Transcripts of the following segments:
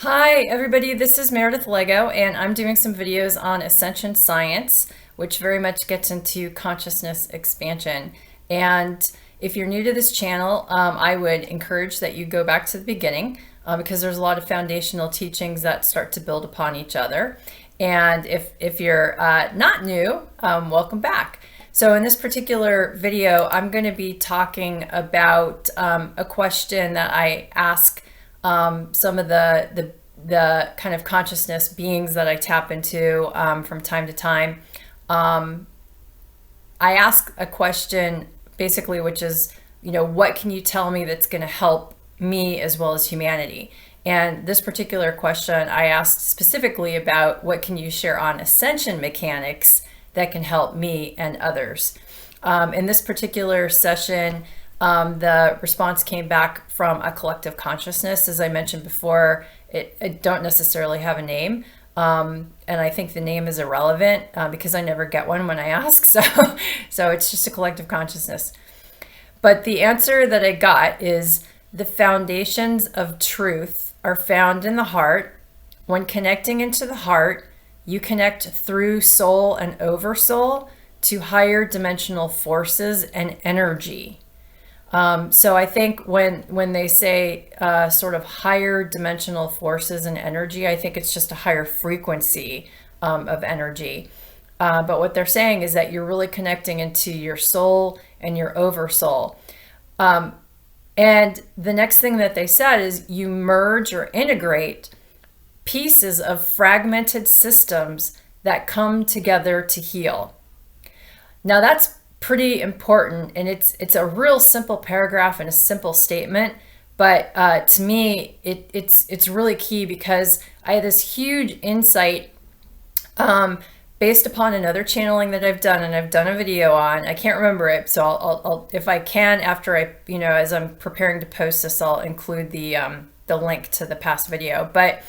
Hi everybody, this is Meredith Lego and I'm doing some videos on Ascension science, which very much gets into consciousness expansion. And if you're new to this channel, I would encourage that you go back to the beginning because there's a lot of foundational teachings that start to build upon each other. And if you're not new, welcome back. So in this particular video, I'm going to be talking about a question that I ask some of the kind of consciousness beings that I tap into from time to time. I ask a question basically, which is, what can you tell me that's going to help me as well as humanity? And this particular question I asked specifically about what can you share on ascension mechanics that can help me and others. In this particular session, the response came back from a collective consciousness. As I mentioned before, it don't necessarily have a name. And I think the name is irrelevant because I never get one when I ask. So it's just a collective consciousness. But the answer that I got is the foundations of truth are found in the heart. When connecting into the heart, you connect through soul and oversoul to higher dimensional forces and energy. So I think when they say sort of higher dimensional forces and energy, I think it's just a higher frequency of energy. But what they're saying is that you're really connecting into your soul and your oversoul. And the next thing that they said is you merge or integrate pieces of fragmented systems that come together to heal. Now that's pretty important, and it's a real simple paragraph and a simple statement, but to me it's really key because I had this huge insight based upon another channeling that I've done, and I've done a video on. I can't remember it, so I'll if I can, after I as I'm preparing to post this, I'll include the link to the past video. But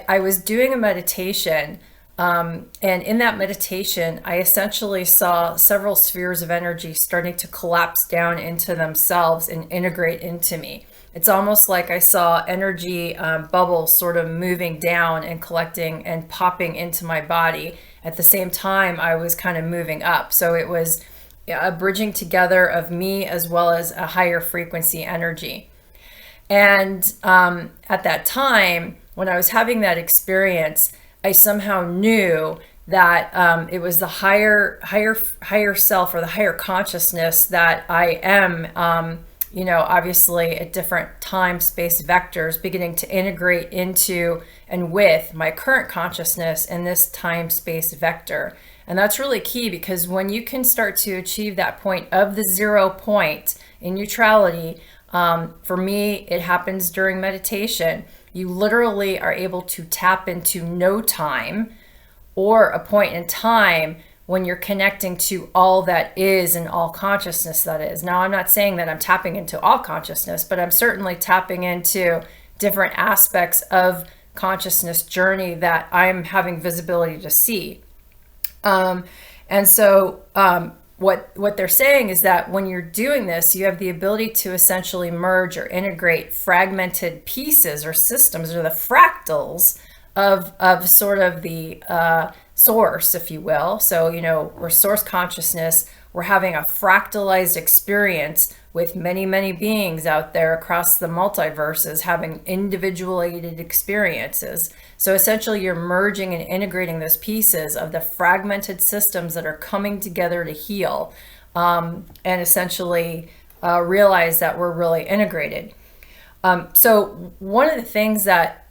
I was doing a meditation. And in that meditation, I essentially saw several spheres of energy starting to collapse down into themselves and integrate into me. It's almost like I saw energy bubbles sort of moving down and collecting and popping into my body. At the same time, I was kind of moving up. So it was a bridging together of me as well as a higher frequency energy. And at that time, when I was having that experience, I somehow knew that it was the higher self or the higher consciousness that I am, obviously at different time space vectors beginning to integrate into and with my current consciousness in this time space vector. And that's really key because when you can start to achieve that point of the 0 point in neutrality, for me, it happens during meditation. You literally are able to tap into no time or a point in time when you're connecting to all that is and all consciousness that is. Now, I'm not saying that I'm tapping into all consciousness, but I'm certainly tapping into different aspects of consciousness journey that I'm having visibility to see. And so what they're saying is that when you're doing this, you have the ability to essentially merge or integrate fragmented pieces or systems or the fractals of sort of the source, if you will. So, we're source consciousness. We're having a fractalized experience with many, many beings out there across the multiverses having individuated experiences. So essentially you're merging and integrating those pieces of the fragmented systems that are coming together to heal, and essentially realize that we're really integrated. So one of the things that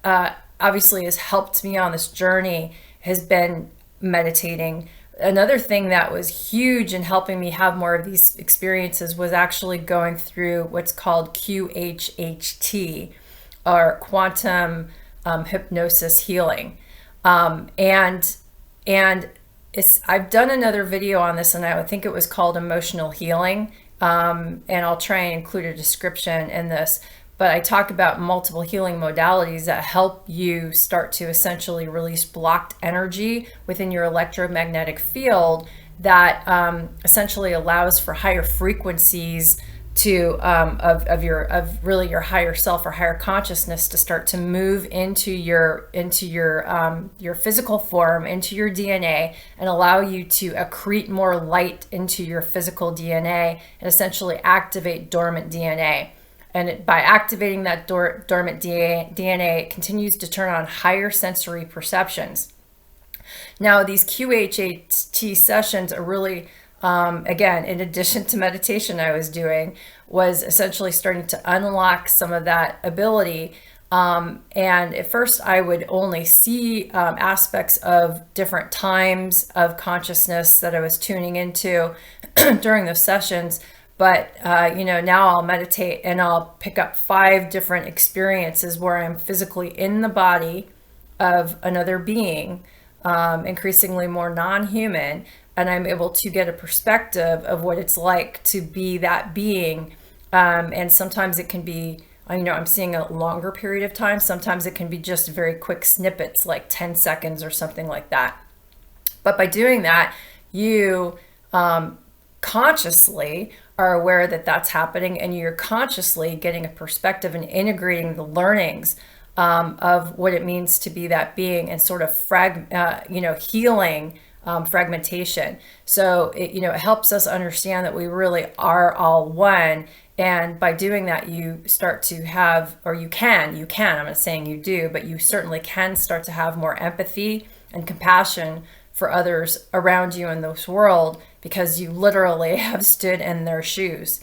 obviously has helped me on this journey has been meditating. Another thing that was huge in helping me have more of these experiences was actually going through what's called QHHT, or quantum hypnosis healing. And I've done another video on this, and I think it was called emotional healing. And I'll try and include a description in this. But I talk about multiple healing modalities that help you start to essentially release blocked energy within your electromagnetic field that essentially allows for higher frequencies of really your higher self or higher consciousness to start to move into your physical form, into your DNA, and allow you to accrete more light into your physical DNA and essentially activate dormant DNA. And by activating that dormant DNA, it continues to turn on higher sensory perceptions. Now, these QHHT sessions are really, again, in addition to meditation I was doing, was essentially starting to unlock some of that ability. And at first I would only see aspects of different times of consciousness that I was tuning into during those sessions. But, now I'll meditate and I'll pick up 5 different experiences where I'm physically in the body of another being, increasingly more non-human, and I'm able to get a perspective of what it's like to be that being. And sometimes it can be, I'm seeing a longer period of time. Sometimes it can be just very quick snippets, like 10 seconds or something like that. But by doing that, you consciously are aware that that's happening, and you're consciously getting a perspective and integrating the learnings of what it means to be that being, and sort of healing fragmentation. So it helps us understand that we really are all one. And by doing that, you start to have, or you can, I'm not saying you do, but you certainly can start to have more empathy and compassion for others around you in this world, because you literally have stood in their shoes.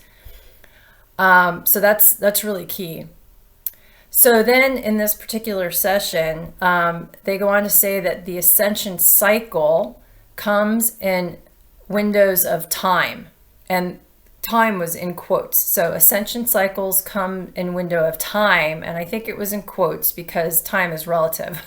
So that's really key. So then in this particular session, they go on to say that the Ascension cycle comes in windows of time, and time was in quotes. So Ascension cycles come in window of time, and I think it was in quotes because time is relative.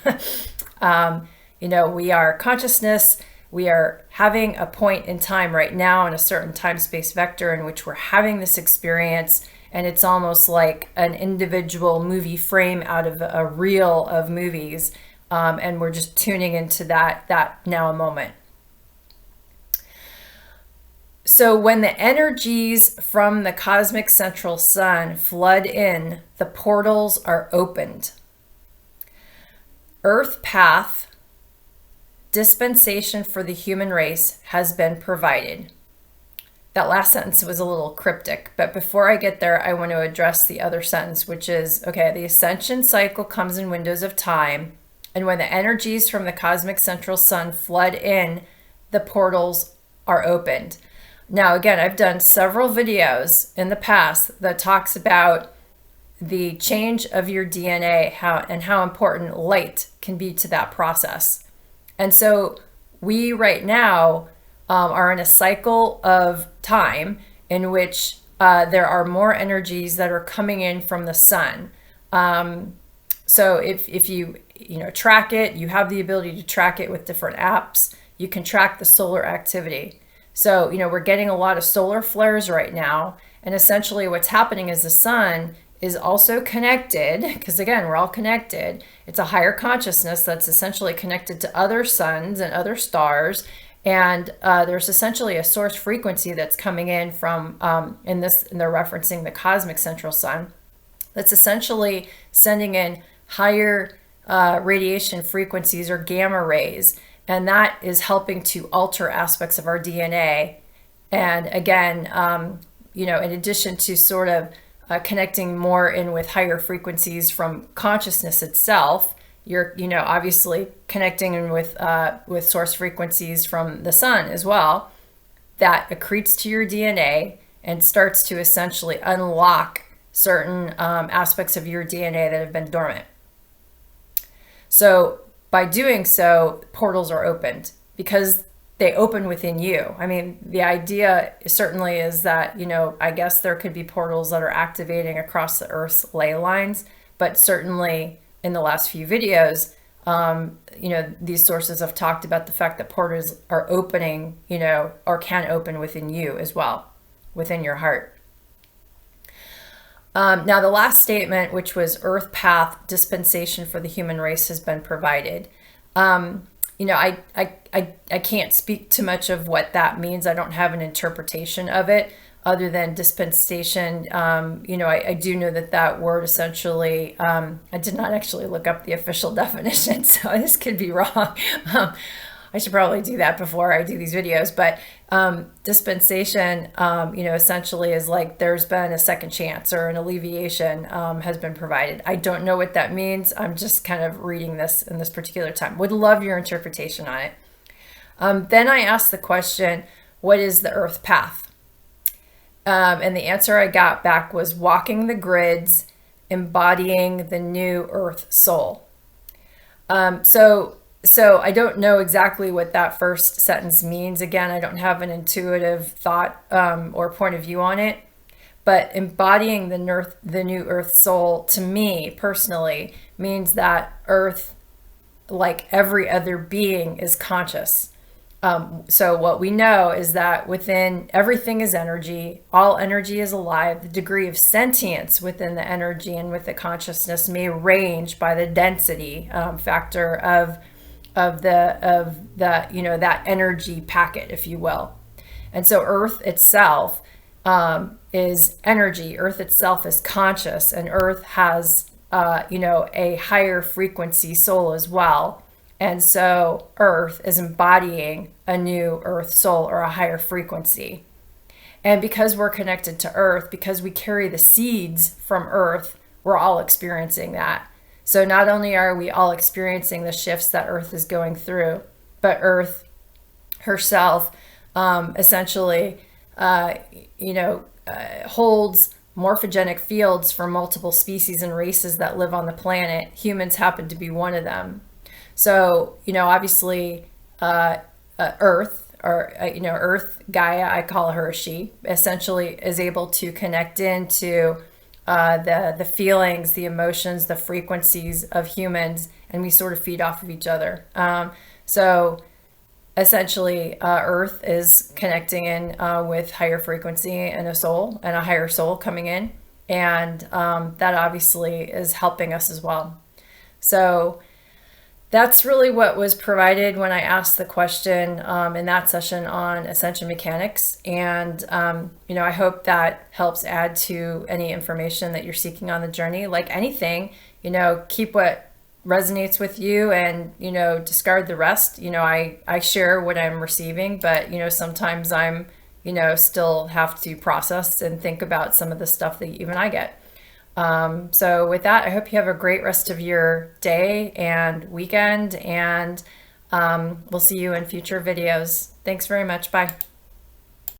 We are consciousness. We are having a point in time right now in a certain time-space vector in which we're having this experience, and it's almost like an individual movie frame out of a reel of movies, and we're just tuning into that now moment. So when the energies from the cosmic central sun flood in, the portals are opened. Earth path dispensation for the human race has been provided. That last sentence was a little cryptic, but before I get there, I want to address the other sentence, which is, okay, the Ascension cycle comes in windows of time, and when the energies from the cosmic central sun flood in, the portals are opened. Now, again, I've done several videos in the past that talks about the change of your DNA, how important light can be to that process. And so we right now are in a cycle of time in which there are more energies that are coming in from the sun. So if you track it, you have the ability to track it with different apps. You can track the solar activity. So, we're getting a lot of solar flares right now. And essentially what's happening is the sun is also connected, because again, we're all connected. It's a higher consciousness that's essentially connected to other suns and other stars. And there's essentially a source frequency that's coming in from, and they're referencing the cosmic central sun, that's essentially sending in higher radiation frequencies or gamma rays. And that is helping to alter aspects of our DNA. And again, in addition to sort of connecting more in with higher frequencies from consciousness itself, you're, obviously connecting in with source frequencies from the sun as well. That accretes to your DNA and starts to essentially unlock certain aspects of your DNA that have been dormant. So by doing so, portals are opened because they open within you. I mean, the idea certainly is that, I guess there could be portals that are activating across the Earth's ley lines, but certainly in the last few videos, these sources have talked about the fact that portals are opening, or can open within you as well, within your heart. Now, the last statement, which was Earth path dispensation for the human race has been provided. I can't speak too much of what that means. I don't have an interpretation of it. other than dispensation. I do know that that word essentially, I did not actually look up the official definition, so this could be wrong. I should probably do that before I do these videos, but dispensation, essentially is like there's been a second chance or an alleviation has been provided. I don't know what that means. I'm just kind of reading this in this particular time. Would love your interpretation on it. Then I asked the question, what is the earth path? And the answer I got back was walking the grids, embodying the new earth soul. So I don't know exactly what that first sentence means. Again, I don't have an intuitive thought or point of view on it. But embodying the new earth soul, to me personally, means that earth, like every other being, is conscious. So what we know is that within everything is energy, all energy is alive. The degree of sentience within the energy and with the consciousness may range by the density factor of that energy packet, if you will. And so Earth itself is energy. Earth itself is conscious, and Earth has a higher frequency soul as well. And so Earth is embodying a new Earth soul or a higher frequency. And because we're connected to Earth, because we carry the seeds from Earth, we're all experiencing that. So not only are we all experiencing the shifts that Earth is going through, but Earth herself essentially, holds morphogenic fields for multiple species and races that live on the planet. Humans happen to be one of them. So, obviously, Earth, or, Earth, Gaia, I call her a she, essentially is able to connect into the feelings, the emotions, the frequencies of humans, and we sort of feed off of each other. So essentially, Earth is connecting in with higher frequency and a soul, and a higher soul coming in, and that obviously is helping us as well. So that's really what was provided when I asked the question in that session on Ascension mechanics. And, I hope that helps add to any information that you're seeking on the journey. Like anything, keep what resonates with you and, discard the rest. I share what I'm receiving, but, sometimes I'm, still have to process and think about some of the stuff that even I get. So with that, I hope you have a great rest of your day and weekend, and we'll see you in future videos. Thanks very much. Bye.